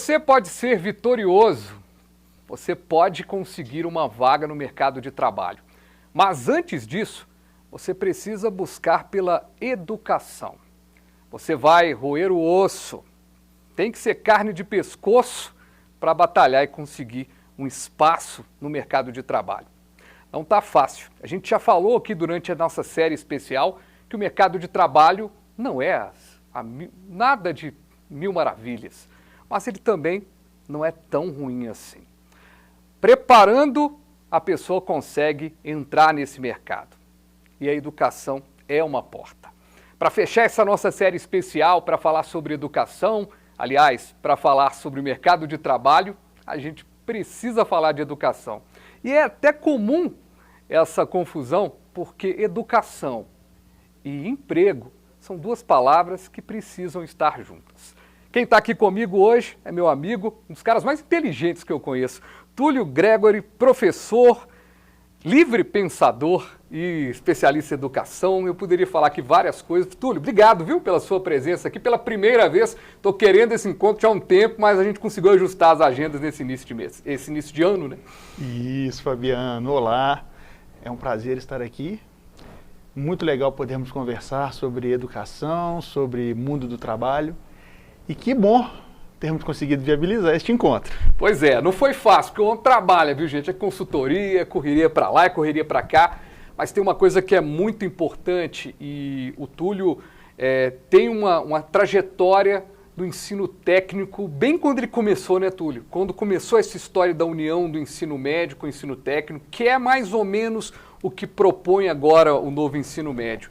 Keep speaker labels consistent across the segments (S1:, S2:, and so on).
S1: Você pode ser vitorioso, você pode conseguir uma vaga no mercado de trabalho. Mas antes disso, você precisa buscar pela educação. Você vai roer o osso, tem que ser carne de pescoço para batalhar e conseguir um espaço no mercado de trabalho. Não está fácil. A gente já falou aqui durante a nossa série especial que o mercado de trabalho não é nada de mil maravilhas, mas ele também não é tão ruim assim. Preparando, a pessoa consegue entrar nesse mercado. E a educação é uma porta. Para fechar essa nossa série especial, para falar sobre educação, aliás, para falar sobre o mercado de trabalho, a gente precisa falar de educação. E é até comum essa confusão, porque educação e emprego são duas palavras que precisam estar juntas. Quem está aqui comigo hoje é meu amigo, um dos caras mais inteligentes que eu conheço, Túlio Gregory, professor, livre pensador e especialista em educação. Eu poderia falar aqui várias coisas. Túlio, obrigado, viu, pela sua presença aqui pela primeira vez. Estou querendo esse encontro já há um tempo, mas a gente conseguiu ajustar as agendas nesse início de mês, esse início de ano, né?
S2: Isso, Fabiano. Olá, é um prazer estar aqui. Muito legal podermos conversar sobre educação, sobre mundo do trabalho. E que bom termos conseguido viabilizar este encontro.
S1: Pois é, não foi fácil, porque o homem trabalha, viu, gente? É consultoria, correria para lá, é correria para cá. Mas tem uma coisa que é muito importante e o Túlio tem uma trajetória do ensino técnico, bem quando ele começou, né, Túlio? Quando começou essa história da união do ensino médio com o ensino técnico, que é mais ou menos o que propõe agora o novo ensino médio.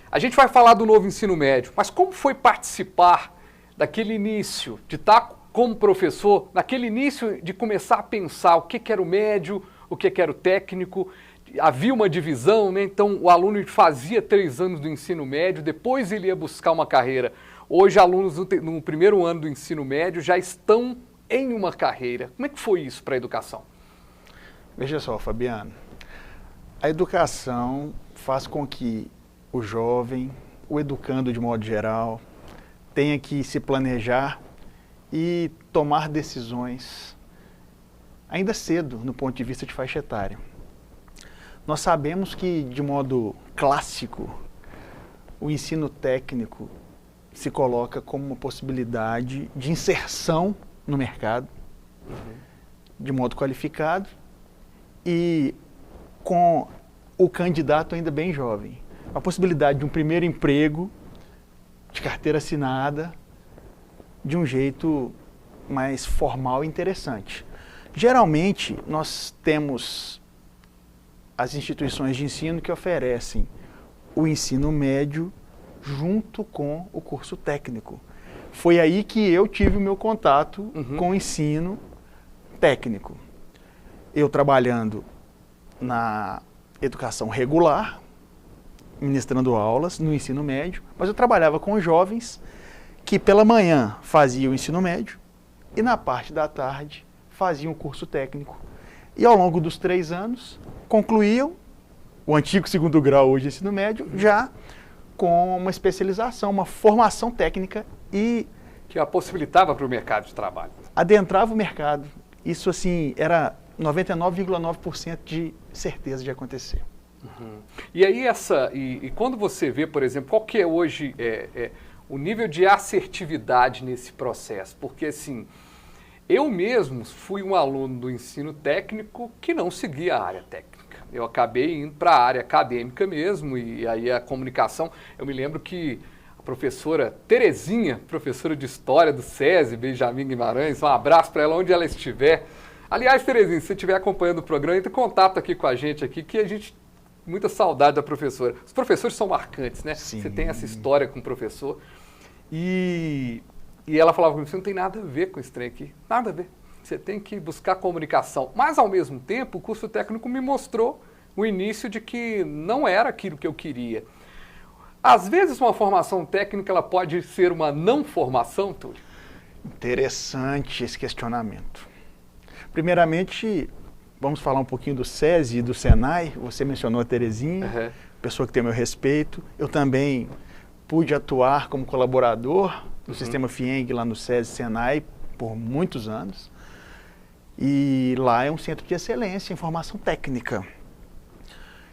S1: A gente vai falar do novo ensino médio, mas como foi participar daquele início, de estar como professor, naquele início de começar a pensar o que era o médio, o que era o técnico, havia uma divisão, né? Então o aluno fazia 3 anos do ensino médio, depois ele ia buscar uma carreira. Hoje alunos no primeiro ano do ensino médio já estão em uma carreira. Como é que foi isso para a educação?
S2: Veja só, Fabiano, a educação faz com que o jovem, o educando de modo geral, tenha que se planejar e tomar decisões ainda cedo no ponto de vista de faixa etária. Nós sabemos que, de modo clássico, o ensino técnico se coloca como uma possibilidade de inserção no mercado, de modo qualificado e com o candidato ainda bem jovem. A possibilidade de um primeiro emprego de carteira assinada, de um jeito mais formal e interessante. Geralmente, nós temos as instituições de ensino que oferecem o ensino médio junto com o curso técnico. Foi aí que eu tive o meu contato com o ensino técnico. Eu trabalhando na educação regular, ministrando aulas no ensino médio, mas eu trabalhava com jovens que pela manhã faziam o ensino médio e na parte da tarde faziam o curso técnico. E ao longo dos 3 anos concluíam o antigo 2º grau, hoje ensino médio, já com uma especialização, uma formação técnica e
S1: que a possibilitava para o mercado de trabalho.
S2: Adentrava o mercado. Isso assim era 99,9% de certeza de acontecer.
S1: E aí e quando você vê, por exemplo, qual que é hoje o nível de assertividade nesse processo? Porque assim, eu mesmo fui um aluno do ensino técnico que não seguia a área técnica. Eu acabei indo para a área acadêmica mesmo, e aí a comunicação, eu me lembro que a professora Terezinha, professora de História do SESI, Benjamin Guimarães, um abraço para ela onde ela estiver. Aliás, Terezinha, se você estiver acompanhando o programa, entre em contato aqui com a gente, que a gente muita saudade da professora. Os professores são marcantes, né?
S2: Sim.
S1: Você tem essa história com o professor. E ela falava comigo, você não tem nada a ver com esse trem aqui. Nada a ver. Você tem que buscar comunicação. Mas, ao mesmo tempo, o curso técnico me mostrou o início de que não era aquilo que eu queria. Às vezes, uma formação técnica ela pode ser uma não formação, Túlio?
S2: Interessante esse questionamento. Primeiramente, vamos falar um pouquinho do SESI e do Senai. Você mencionou a Terezinha, pessoa que tem o meu respeito. Eu também pude atuar como colaborador do sistema FIENG lá no SESI e Senai por muitos anos. E lá é um centro de excelência em formação técnica.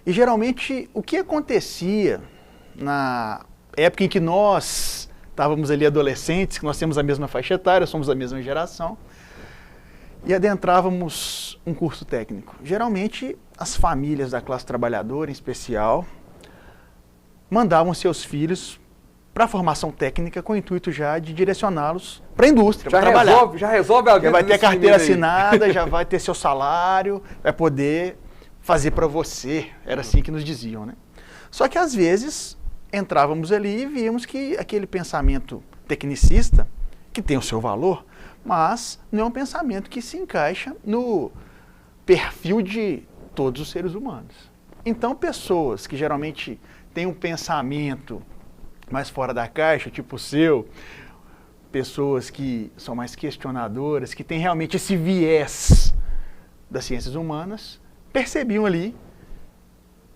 S2: E geralmente o que acontecia na época em que nós estávamos ali adolescentes, que nós temos a mesma faixa etária, somos da mesma geração, e adentrávamos um curso técnico. Geralmente as famílias da classe trabalhadora, em especial, mandavam seus filhos para a formação técnica com o intuito já de direcioná-los para a indústria, para trabalhar.
S1: Já resolve a vida.
S2: Já vai ter carteira assinada, já vai ter seu salário, vai poder fazer para você. Era assim que nos diziam, né? Só que às vezes entrávamos ali e víamos que aquele pensamento tecnicista, que tem o seu valor, mas não é um pensamento que se encaixa no perfil de todos os seres humanos. Então pessoas que geralmente têm um pensamento mais fora da caixa, tipo o seu, pessoas que são mais questionadoras, que têm realmente esse viés das ciências humanas, percebiam ali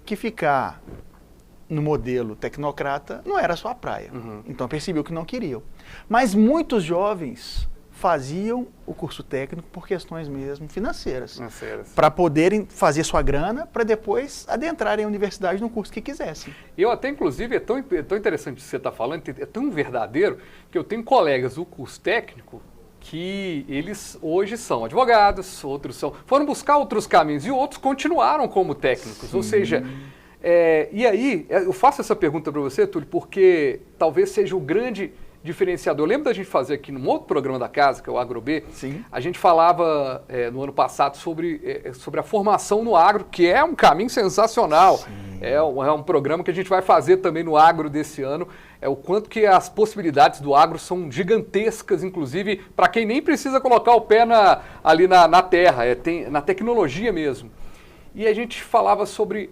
S2: que ficar no modelo tecnocrata não era a sua praia. Então percebiam que não queriam. Mas muitos jovens faziam o curso técnico por questões mesmo financeiras. Para poderem fazer sua grana, para depois adentrarem a universidade no curso que quisessem.
S1: Eu até, inclusive, é tão interessante o que você está falando, é tão verdadeiro, que eu tenho colegas do curso técnico que eles hoje são advogados, outros foram buscar outros caminhos e outros continuaram como técnicos. Sim. Ou seja, e aí, eu faço essa pergunta para você, Túlio, porque talvez seja o grande diferenciador. Eu lembro da gente fazer aqui num outro programa da casa, que é o AgroB.
S2: Sim.
S1: A gente falava no ano passado sobre a formação no agro, que é um caminho sensacional. Sim. É um programa que a gente vai fazer também no agro desse ano. O quanto que as possibilidades do agro são gigantescas, inclusive para quem nem precisa colocar o pé ali na terra, na tecnologia mesmo. E a gente falava sobre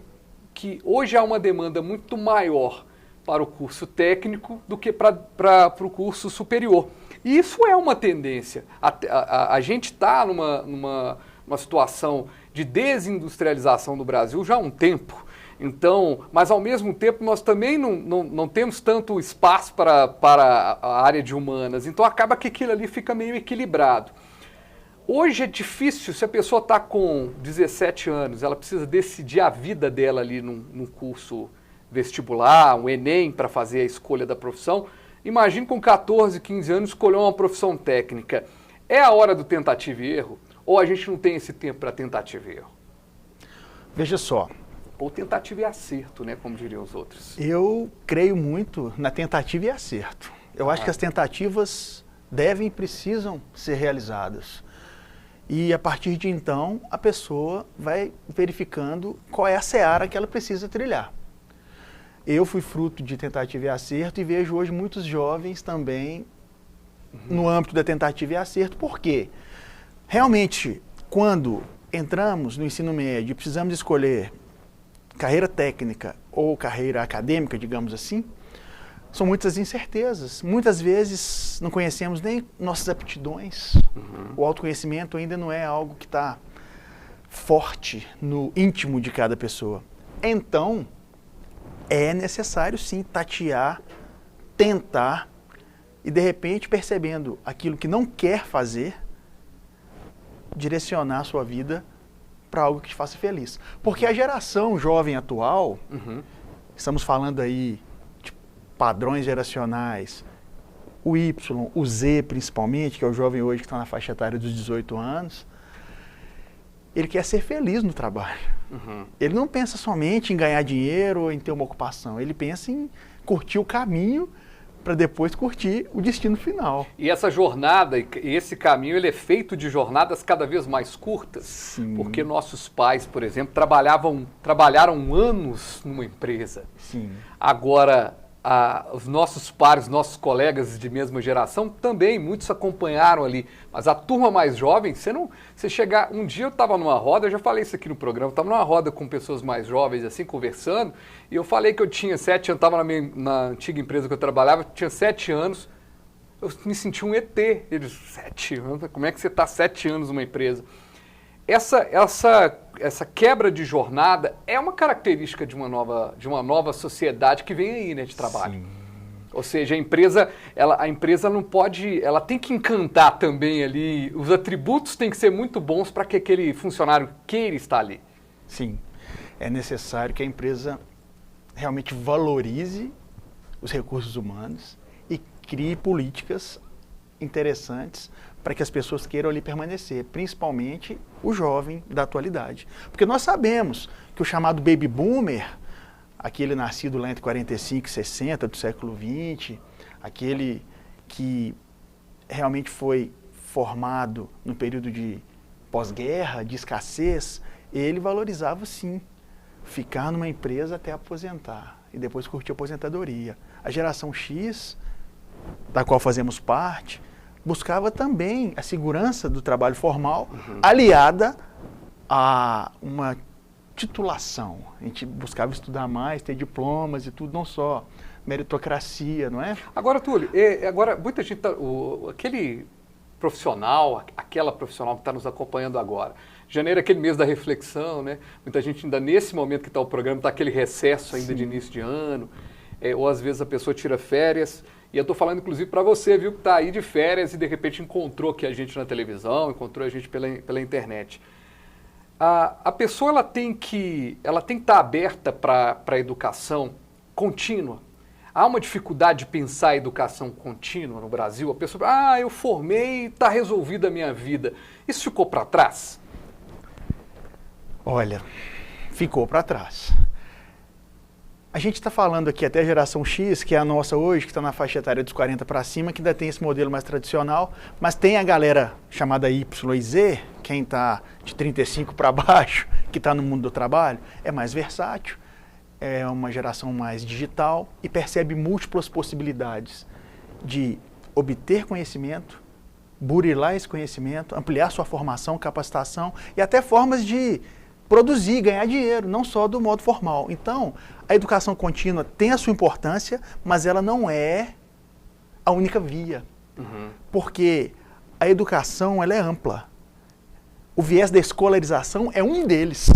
S1: que hoje há uma demanda muito maior para o curso técnico do que para o curso superior. E isso é uma tendência. A gente está numa situação de desindustrialização do Brasil já há um tempo. Então, mas ao mesmo tempo nós também não temos tanto espaço para a área de humanas. Então acaba que aquilo ali fica meio equilibrado. Hoje é difícil, se a pessoa está com 17 anos, ela precisa decidir a vida dela ali num curso vestibular, um Enem para fazer a escolha da profissão. Imagine com 14, 15 anos escolher uma profissão técnica. É a hora do tentativa e erro? Ou a gente não tem esse tempo para tentativa e erro?
S2: Veja só.
S1: Ou tentativa e acerto, né, como diriam os outros.
S2: Eu creio muito na tentativa e acerto. Eu acho que as tentativas devem e precisam ser realizadas. E a partir de então, a pessoa vai verificando qual é a seara que ela precisa trilhar. Eu fui fruto de tentativa e acerto e vejo hoje muitos jovens também no âmbito da tentativa e acerto. Por quê? Realmente, quando entramos no ensino médio e precisamos escolher carreira técnica ou carreira acadêmica, digamos assim, são muitas incertezas. Muitas vezes não conhecemos nem nossas aptidões. O autoconhecimento ainda não é algo que está forte no íntimo de cada pessoa. Então, é necessário sim tatear, tentar e de repente percebendo aquilo que não quer fazer, direcionar a sua vida para algo que te faça feliz. Porque a geração jovem atual, estamos falando aí de padrões geracionais, o Y, o Z principalmente, que é o jovem hoje que está na faixa etária dos 18 anos, ele quer ser feliz no trabalho. Ele não pensa somente em ganhar dinheiro ou em ter uma ocupação, ele pensa em curtir o caminho para depois curtir o destino final.
S1: E essa jornada, e esse caminho, ele é feito de jornadas cada vez mais curtas.
S2: Sim.
S1: Porque nossos pais, por exemplo, trabalharam anos numa empresa.
S2: Sim.
S1: Agora, os nossos pares, nossos colegas de mesma geração também, muitos acompanharam ali. Mas a turma mais jovem, você chegar... Um dia eu estava numa roda, eu já falei isso aqui no programa, eu estava numa roda com pessoas mais jovens, assim, conversando, e eu falei que eu tinha 7 anos, estava na antiga empresa que eu trabalhava, eu tinha 7 anos, eu me senti um ET. Eles, 7 anos? Como é que você está 7 anos numa empresa? Essa quebra de jornada é uma característica de uma nova sociedade que vem aí, né, de trabalho.
S2: Sim.
S1: Ou seja, a empresa não pode, ela tem que encantar também ali, os atributos têm que ser muito bons para que aquele funcionário queira estar ali.
S2: Sim, é necessário que a empresa realmente valorize os recursos humanos e crie políticas interessantes para que as pessoas queiram ali permanecer, principalmente o jovem da atualidade. Porque nós sabemos que o chamado baby boomer, aquele nascido lá entre 45 e 60 do século XX, aquele que realmente foi formado no período de pós-guerra, de escassez, ele valorizava sim ficar numa empresa até aposentar e depois curtir a aposentadoria. A geração X, da qual fazemos parte, buscava também a segurança do trabalho formal, aliada a uma titulação. A gente buscava estudar mais, ter diplomas e tudo, não só meritocracia, não é?
S1: Agora, Túlio, muita gente, aquele profissional, aquela profissional que está nos acompanhando agora, janeiro é aquele mês da reflexão, né? Muita gente ainda nesse momento que está o programa, está aquele recesso ainda de início de ano, ou às vezes a pessoa tira férias, e eu estou falando inclusive para você, viu, que está aí de férias e de repente encontrou aqui a gente na televisão, encontrou a gente pela internet. A pessoa ela tem que estar aberta para a educação contínua. Há uma dificuldade de pensar a educação contínua no Brasil? A pessoa, eu formei e está resolvida a minha vida. Isso ficou para trás?
S2: Olha, ficou para trás. A gente está falando aqui até a geração X, que é a nossa hoje, que está na faixa etária dos 40 para cima, que ainda tem esse modelo mais tradicional, mas tem a galera chamada Y e Z, quem está de 35 para baixo, que está no mundo do trabalho, é mais versátil, é uma geração mais digital e percebe múltiplas possibilidades de obter conhecimento, burilar esse conhecimento, ampliar sua formação, capacitação e até formas de produzir, ganhar dinheiro, não só do modo formal. Então, a educação contínua tem a sua importância, mas ela não é a única via. Porque a educação ela é ampla. O viés da escolarização é um deles,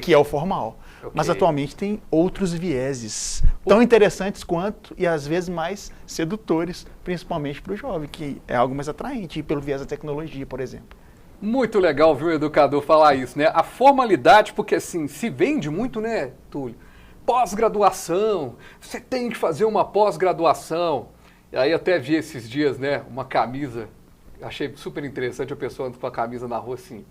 S2: que é o formal. Mas atualmente tem outros vieses, tão interessantes quanto e às vezes mais sedutores, principalmente para o jovem, que é algo mais atraente, e pelo viés da tecnologia, por exemplo.
S1: Muito legal, viu, educador, falar isso, né? A formalidade, porque assim, se vende muito, né, Túlio? Pós-graduação, você tem que fazer uma pós-graduação. E aí até vi esses dias, né, uma camisa, achei super interessante a pessoa andando com a camisa na rua assim.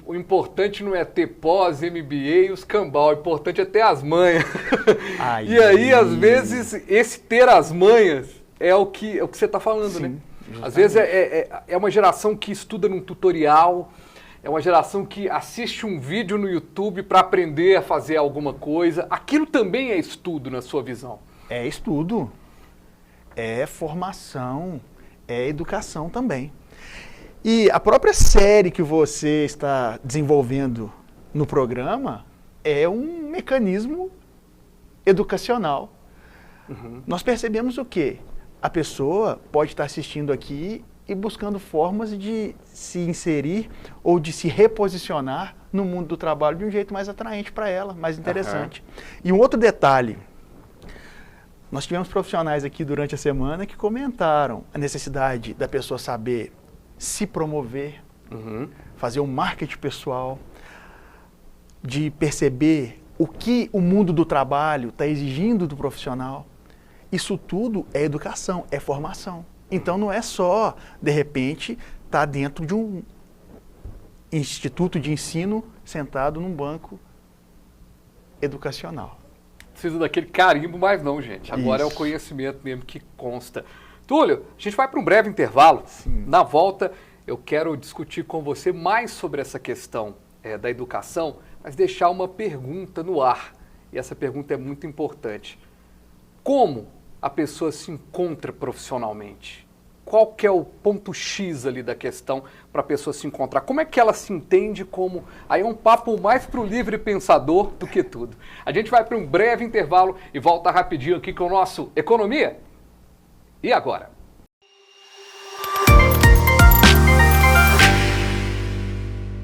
S1: O importante não é ter pós-MBA e os cambal, o importante é ter as manhas. E aí, às vezes, esse ter as manhas é o que você está falando, né? Justamente. Às vezes é uma geração que estuda num tutorial, é uma geração que assiste um vídeo no YouTube para aprender a fazer alguma coisa. Aquilo também é estudo, na sua visão?
S2: É estudo, é formação, é educação também. E a própria série que você está desenvolvendo no programa é um mecanismo educacional. Nós percebemos o quê? A pessoa pode estar assistindo aqui e buscando formas de se inserir ou de se reposicionar no mundo do trabalho de um jeito mais atraente para ela, mais interessante. E um outro detalhe, nós tivemos profissionais aqui durante a semana que comentaram a necessidade da pessoa saber se promover, fazer um marketing pessoal, de perceber o que o mundo do trabalho está exigindo do profissional. Isso tudo é educação, é formação. Então não é só, de repente, estar dentro de um instituto de ensino sentado num banco educacional.
S1: Precisa daquele carimbo, mas não, gente. Agora é o conhecimento mesmo que consta. Túlio, a gente vai para um breve intervalo. Na volta, eu quero discutir com você mais sobre essa questão da educação, mas deixar uma pergunta no ar. E essa pergunta é muito importante. Como a pessoa se encontra profissionalmente? Qual que é o ponto X ali da questão para a pessoa se encontrar? Como é que ela se entende como... Aí é um papo mais para o livre pensador do que tudo. A gente vai para um breve intervalo e volta rapidinho aqui com o nosso Economia. E agora?